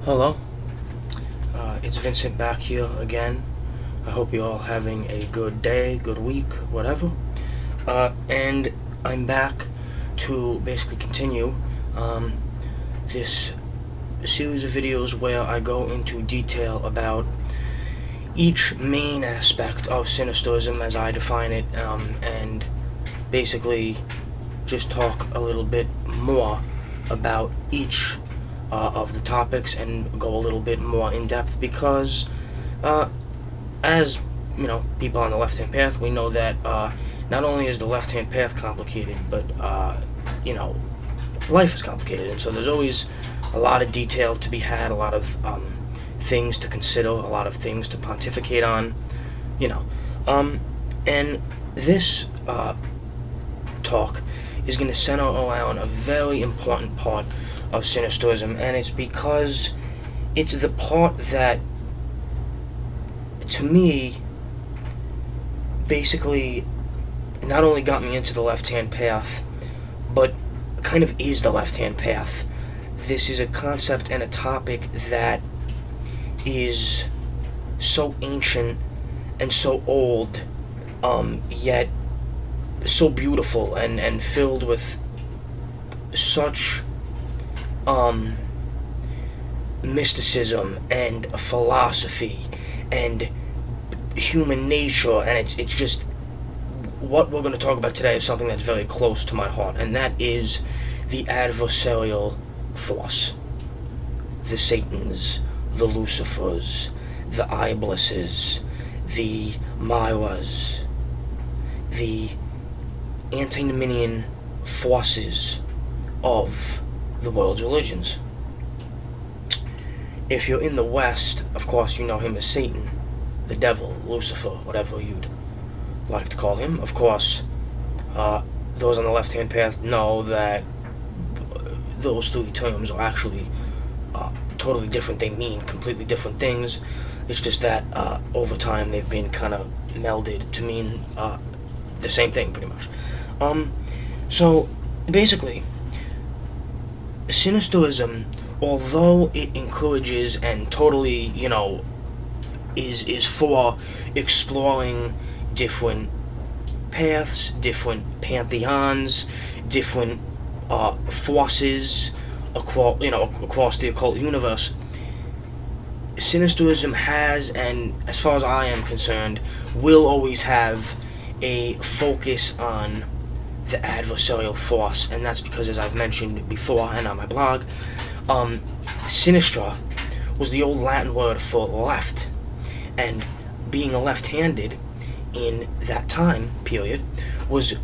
Hello, it's Vincent back here again. I hope you're all having a good day, good week, whatever. And I'm back to basically continue this series of videos where I go into detail about each main aspect of Sinisterism as I define it, and basically just talk a little bit more about each of the topics and go a little bit more in depth because, as you know, people on the left-hand path, we know that not only is the left-hand path complicated, but life is complicated, and so there's always a lot of detail to be had, a lot of things to consider, a lot of things to pontificate on, and this talk is going to center around a very important part of Sinisterism, and it's because it's the part that, to me, basically not only got me into the left-hand path, but kind of is the left-hand path. This is a concept and a topic that is so ancient and so old, yet so beautiful and filled with such mysticism and philosophy and human nature, and it's just what we're going to talk about today is something that's very close to my heart, and that is the adversarial force. The Satans, the Lucifers, the Iblises, the Myras, the antinominian forces of the world's religions. If you're in the West, of course you know him as Satan, the devil, Lucifer, whatever you'd like to call him. Of course, those on the left-hand path know that those three terms are actually totally different. They mean completely different things. It's just that over time they've been kind of melded to mean the same thing, pretty much. So basically, Sinisterism, although it encourages and totally, is for exploring different paths, different pantheons, different forces across the occult universe, Sinisterism has, and as far as I am concerned, will always have a focus on the adversarial force, and that's because, as I've mentioned before and on my blog, sinistra was the old Latin word for left, and being a left-handed in that time period was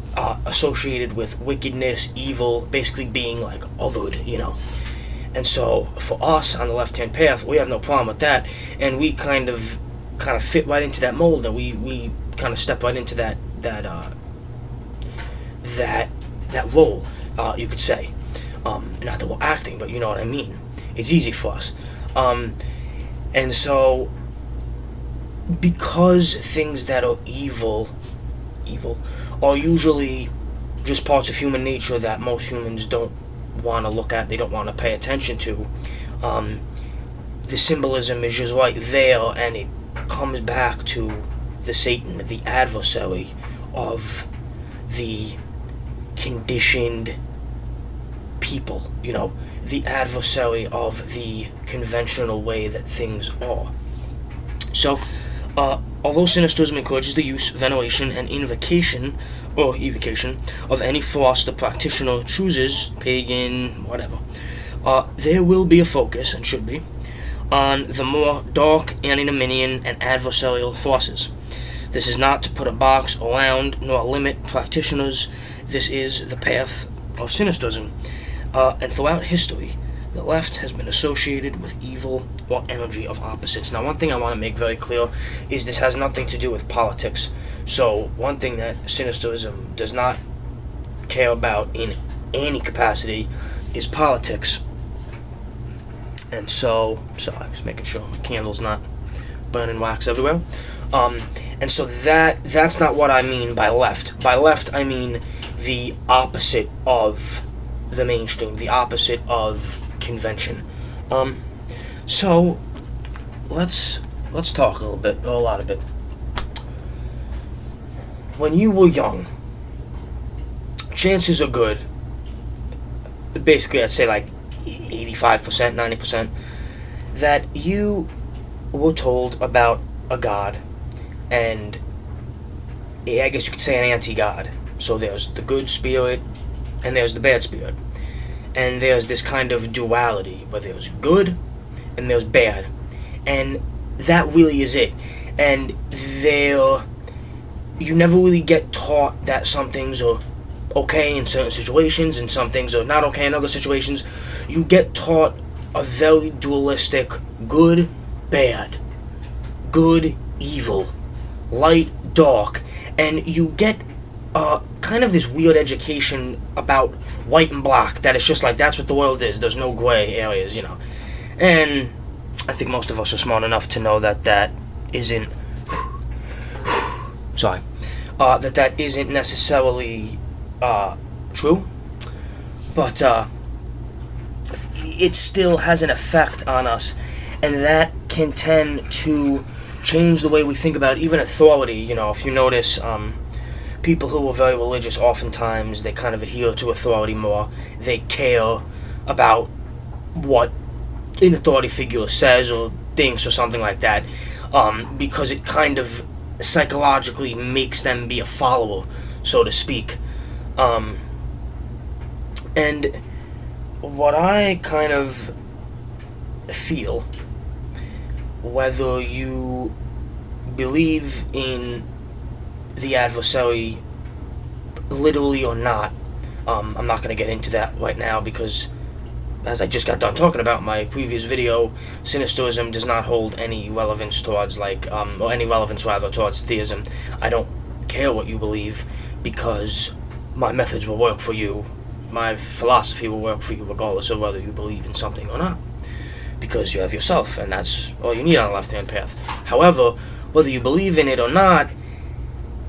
associated with wickedness, evil, basically being like othered, And so for us on the left-hand path, we have no problem with that, and we kind of fit right into that mold, and we kind of step right into that role, you could say. Not that we're acting, but you know what I mean. It's easy for us. And so, because things that are evil are usually just parts of human nature that most humans don't want to look at, they don't want to pay attention to, the symbolism is just right there, and it comes back to the Satan, the adversary of the conditioned people, the adversary of the conventional way that things are. So, although Sinisterism encourages the use, veneration, and invocation, or evocation, of any force the practitioner chooses, pagan, whatever, there will be a focus, and should be, on the more dark, antinominian, and adversarial forces. This is not to put a box around nor limit practitioners. This is the path of Sinisterism. And throughout history, the left has been associated with evil or energy of opposites. Now, one thing I want to make very clear is this has nothing to do with politics. So, one thing that Sinisterism does not care about in any capacity is politics. And so, sorry, just making sure the candle's not burning wax everywhere. And so that's not what I mean by left. By left, I mean the opposite of the mainstream, the opposite of convention. So let's talk a lot of it. When you were young, chances are good, basically I'd say like 85%, 90%, that you were told about a god, and I guess you could say an anti-god. So there's the good spirit and there's the bad spirit. And there's this kind of duality where there's good and there's bad. And that really is it. And you never really get taught that some things are okay in certain situations and some things are not okay in other situations. You get taught a very dualistic good, bad, good, evil, light, dark, and you get kind of this weird education about white and black, that it's just like that's what the world is. There's no gray areas, And I think most of us are smart enough to know that isn't. Sorry, that isn't necessarily true, but it still has an effect on us, and that can tend to change the way we think about even authority. If you notice, people who are very religious, oftentimes they kind of adhere to authority more. They care about what an authority figure says or thinks or something like that, because it kind of psychologically makes them be a follower, so to speak. And what I kind of feel, whether you believe in the adversary literally or not, I'm not going to get into that right now because, as I just got done talking about my previous video, Sinisterism does not hold any relevance towards or any relevance rather towards theism. I don't care what you believe because my methods will work for you. My philosophy will work for you regardless of whether you believe in something or not, because you have yourself, and that's all you need on the left-hand path. However, whether you believe in it or not,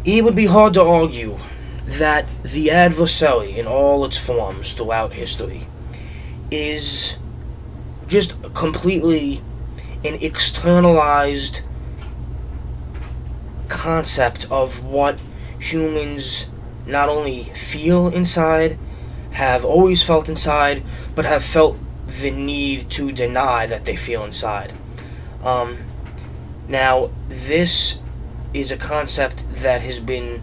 it would be hard to argue that the adversary in all its forms throughout history is just completely an externalized concept of what humans not only feel inside, have always felt inside, but have felt the need to deny that they feel inside. Now, this is a concept that has been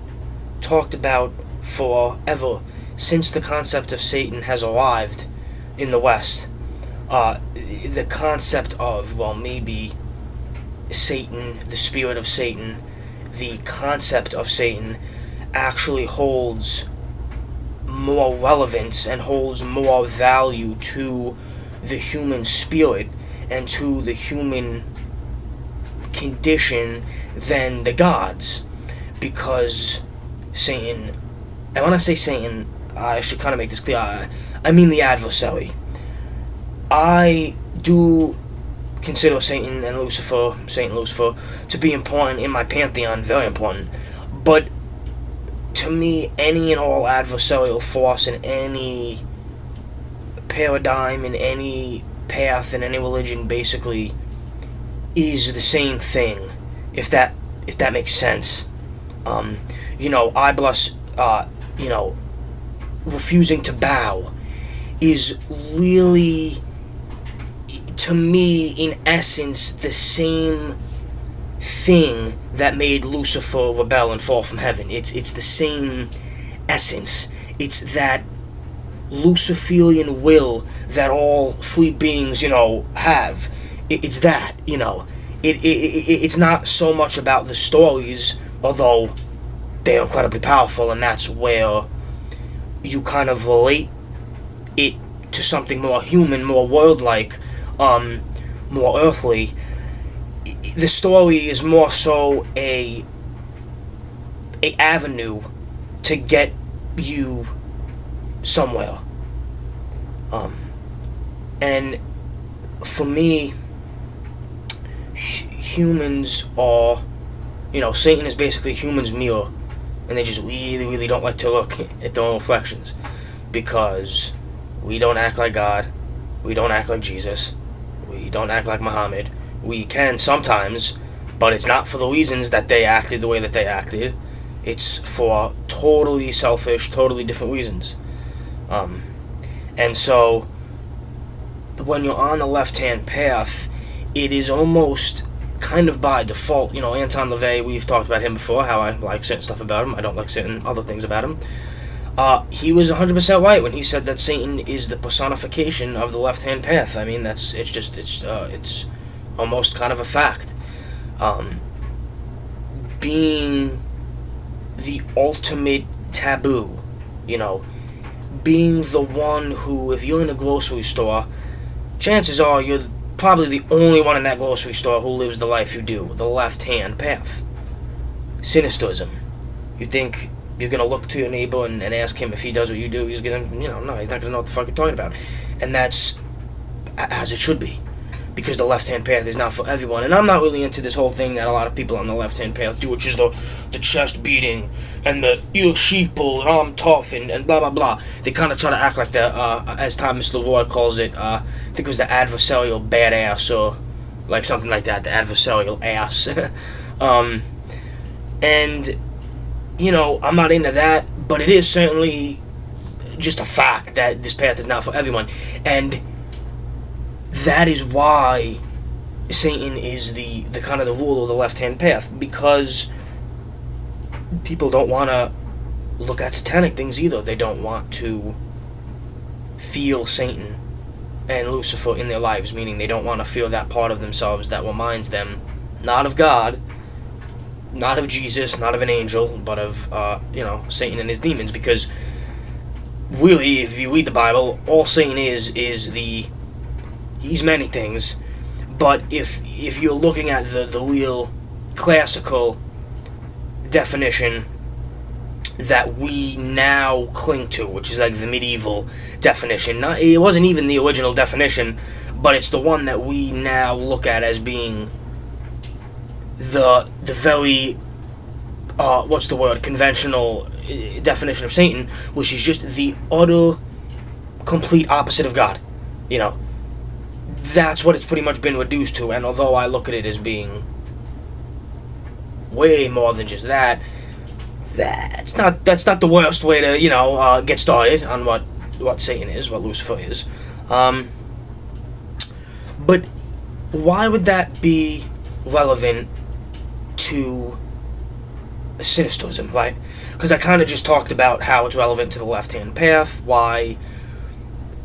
talked about forever, since the concept of Satan has arrived in the West. The concept of, maybe Satan, the spirit of Satan, the concept of Satan actually holds more relevance and holds more value to the human spirit and to the human condition than the gods, because Satan, and when I say Satan, I should kind of make this clear, I mean the adversary. I do consider Satan and Lucifer, to be important in my pantheon, very important, but to me, any and all adversarial force in any paradigm, in any path, in any religion, basically, is the same thing, if that makes sense. Iblis, refusing to bow is really, to me, in essence, the same thing that made Lucifer rebel and fall from heaven. It's the same essence. It's that Luciferian will that all free beings, have. It's that, It's not so much about the stories, although they're incredibly powerful, and that's where you kind of relate it to something more human, more world-like, more earthly. The story is more so a avenue to get you somewhere. And for me, humans are, Satan is basically humans' mirror, and they just really, really don't like to look at their own reflections, because we don't act like God, we don't act like Jesus, We don't act like Muhammad. We can sometimes, but it's not for the reasons that they acted the way that they acted. It's for totally selfish, totally different reasons. And so, when you're on the left-hand path, it is almost kind of by default. Anton LaVey, we've talked about him before, how I like certain stuff about him. I don't like certain other things about him. He was 100% right when he said that Satan is the personification of the left-hand path. I mean, it's almost kind of a fact. Being the ultimate taboo, being the one who, if you're in a grocery store, chances are you're probably the only one in that grocery store who lives the life you do, the left-hand path. Sinisterism. You think you're going to look to your neighbor and ask him if he does what you do, he's going to, no, he's not going to know what the fuck you're talking about. And that's as it should be. Because the left-hand path is not for everyone. And I'm not really into this whole thing that a lot of people on the left-hand path do, which is the chest beating and the you're sheeple and I'm tough and blah, blah, blah. They kind of try to act like the, as Thomas Leroy calls it, I think it was the adversarial badass or like something like that, the adversarial ass. And, I'm not into that, but it is certainly just a fact that this path is not for everyone. And that is why Satan is the kind of the ruler of the left-hand path, because people don't want to look at satanic things either. They don't want to feel Satan and Lucifer in their lives, meaning they don't want to feel that part of themselves that reminds them not of God, not of Jesus, not of an angel, but of Satan and his demons. Because really, if you read the Bible, all Satan is he's many things, but if you're looking at the real classical definition that we now cling to, which is like the medieval definition, it wasn't even the original definition, but it's the one that we now look at as being the very conventional definition of Satan, which is just the utter complete opposite of God. That's what it's pretty much been reduced to. And although I look at it as being way more than just that, that's not the worst way to get started on what Satan is, what Lucifer is. But why would that be relevant to Sinisterism, right? Because I kind of just talked about how it's relevant to the left-hand path, why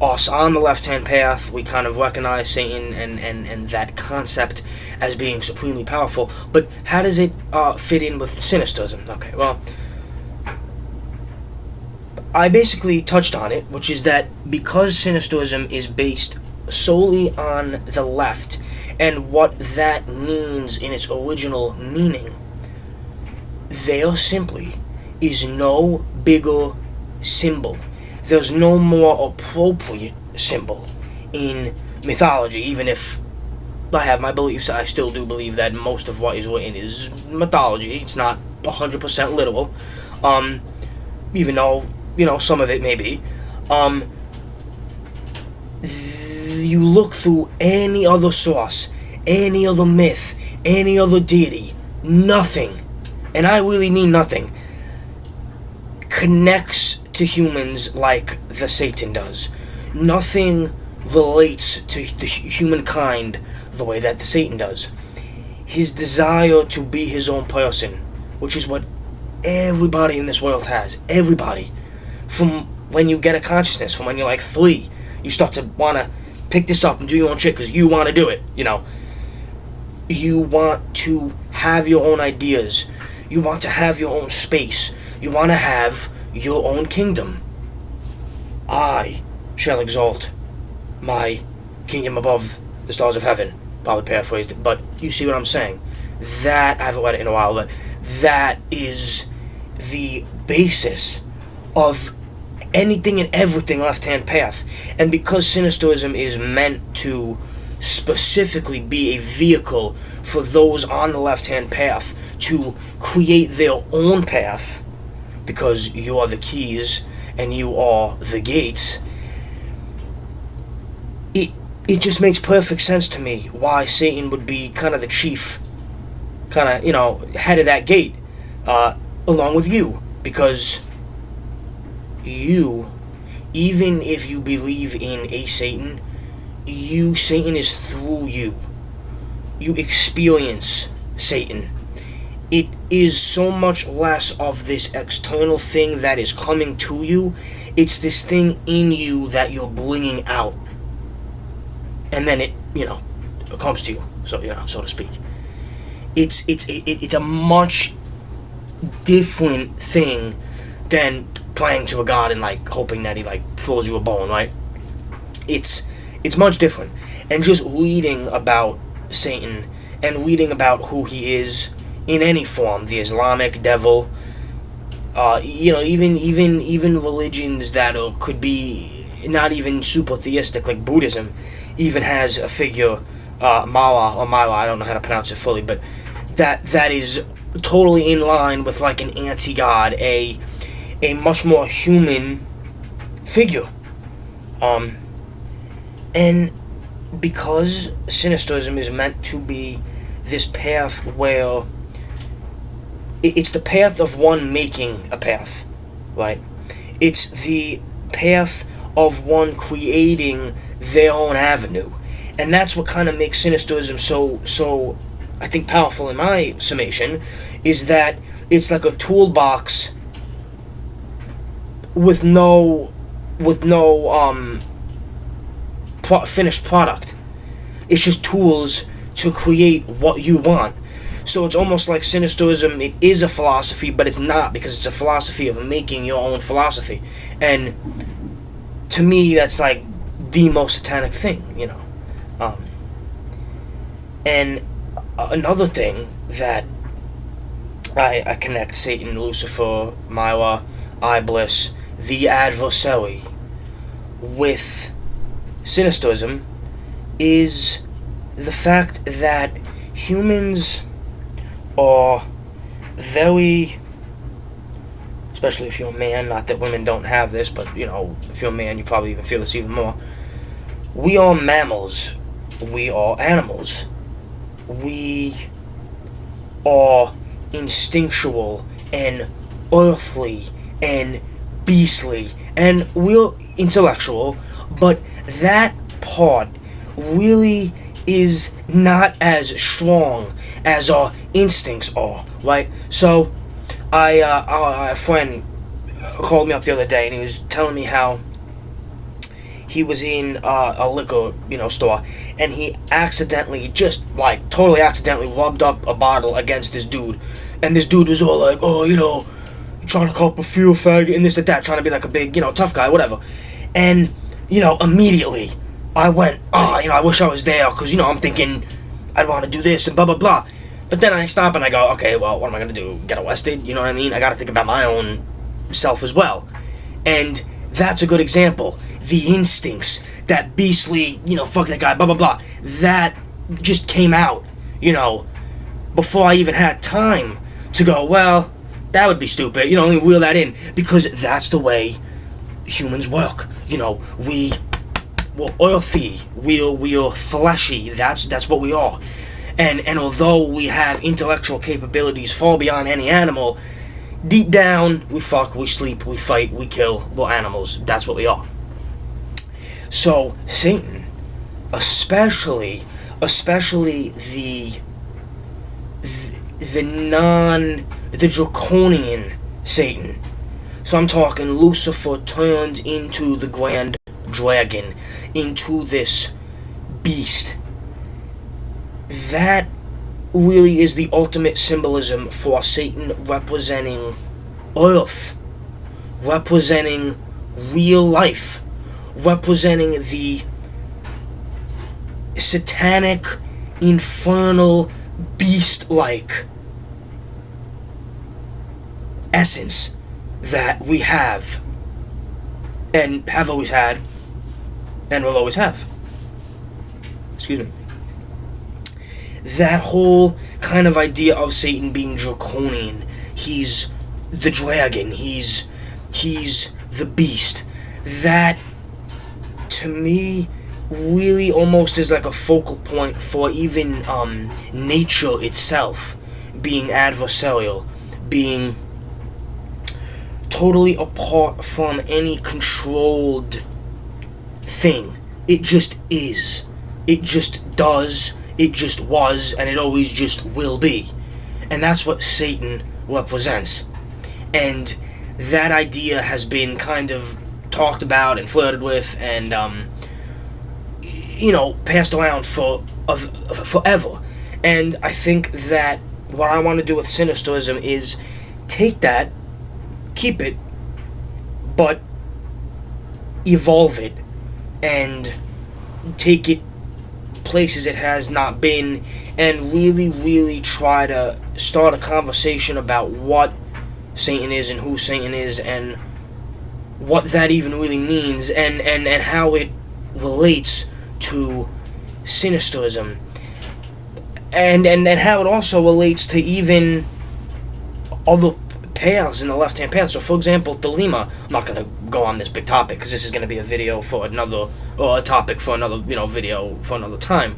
us on the left-hand path, we kind of recognize Satan and that concept as being supremely powerful. But how does it fit in with Sinisterism? Okay, well, I basically touched on it, which is that because Sinisterism is based solely on the left and what that means in its original meaning, there simply is no bigger symbol. There's no more appropriate symbol in mythology. Even if I have my beliefs, I still do believe that most of what is written is mythology. It's not 100% literal, even though, some of it may be. You look through any other source, any other myth, any other deity, nothing, and I really mean nothing, connects to humans like the Satan does. Nothing relates to the humankind the way that the Satan does. His desire to be his own person, which is what everybody in this world has. Everybody. From when you get a consciousness, from when you're like 3, you start to want to pick this up and do your own shit because you want to do it, You want to have your own ideas. You want to have your own space. You want to have your own kingdom. I shall exalt my kingdom above the stars of heaven. Probably paraphrased it, but you see what I'm saying. That, I haven't read it in a while, but that is the basis of anything and everything left-hand path. And because Sinisterism is meant to specifically be a vehicle for those on the left-hand path to create their own path, because you are the keys and you are the gates, it just makes perfect sense to me why Satan would be kind of the chief, kind of, head of that gate, along with you. Because you, even if you believe in a Satan, Satan is through you. You experience Satan. It is so much less of this external thing that is coming to you. It's this thing in you that you're bringing out. And then it comes to you, so to speak. It's a much different thing than praying to a god and hoping that he throws you a bone, right? It's much different. And just reading about Satan and reading about who he is in any form, the Islamic devil, even religions that could be not even super theistic, like Buddhism, even has a figure, Mala or Mala, I don't know how to pronounce it fully, but that is totally in line with an anti-god, a much more human figure. And because Sinisterism is meant to be this path where it's the path of one making a path, right? It's the path of one creating their own avenue. And that's what kind of makes Sinisterism so I think powerful in my summation, is that it's like a toolbox with no finished product. It's just tools to create what you want. So it's almost like Sinisterism, it is a philosophy, but it's not, because it's a philosophy of making your own philosophy. And to me, that's the most satanic thing, and another thing that I connect Satan, Lucifer, Myra, Iblis, the Adversary, with Sinisterism is the fact that humans are very, especially if you're a man, not that women don't have this, but if you're a man you probably even feel this even more, we are mammals, we are animals, we are instinctual and earthly and beastly, and we're intellectual, but that part really is not as strong as our instincts are, right? So, a friend called me up the other day, and he was telling me how he was in a liquor, store, and he accidentally, totally accidentally rubbed up a bottle against this dude, and this dude was all like, oh, trying to cop a few faggot, and this and that, trying to be like a big, tough guy, whatever. And, immediately, I went, I wish I was there, because, I'm thinking I'd want to do this and blah, blah, blah. But then I stop and I go, okay, well, what am I going to do? Get arrested? You know what I mean? I got to think about my own self as well. And that's a good example. The instincts, that beastly, fuck that guy, blah, blah, blah, that just came out, before I even had time to go, well, that would be stupid, let me reel that in, because that's the way humans work. We're earthy, we're fleshy, that's what we are. And although we have intellectual capabilities far beyond any animal, deep down, we fuck, we sleep, we fight, we kill, we're animals, that's what we are. So, Satan, especially the draconian Satan. So I'm talking Lucifer turns into the grand dragon, into this beast. That really is the ultimate symbolism for Satan, representing Earth, representing real life, representing the satanic, infernal, beast-like essence that we have, and have always had, and will always have. Excuse me. That whole kind of idea of Satan being draconian, he's the dragon, he's the beast, that to me really almost is like a focal point for even nature itself being adversarial, being totally apart from any controlled thing. It just is. It just does. It just was, and it always just will be. And that's what Satan represents. And that idea has been kind of talked about and flirted with and, passed around for forever. And I think that what I want to do with Sinisterism is take that, keep it, but evolve it and take it places it has not been, and really, really try to start a conversation about what Satan is and who Satan is and what that even really means, and how it relates to Sinisterism, and how it also relates to even other paths in the left-hand path. So, for example, Thelema, I'm not going to go on this big topic because this is going to be a video for another, or a topic for another, video for another time.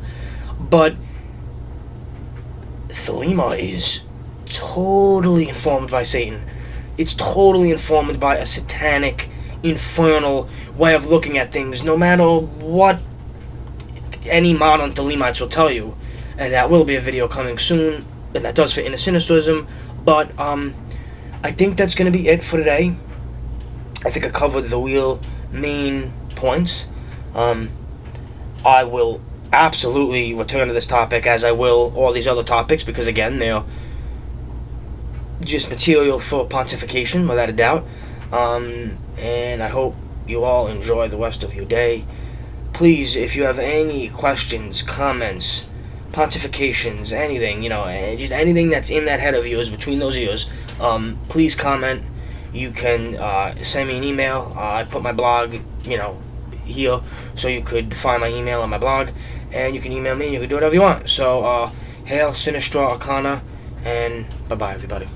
But Thelema is totally informed by Satan. It's totally informed by a satanic, infernal way of looking at things, no matter what any modern Thelemites will tell you. And that will be a video coming soon, and that does fit into Sinisterism. But, I think that's going to be it for today. I think I covered the real main points. I will absolutely return to this topic, as I will all these other topics, because again, they're just material for pontification, without a doubt. And I hope you all enjoy the rest of your day. Please, if you have any questions, comments, pontifications, anything, just anything that's in that head of yours, between those ears, please comment. You can send me an email. I put my blog, here, so you could find my email on my blog, and you can email me. You can do whatever you want. So, hail Sinistra Arcana, and bye-bye, everybody.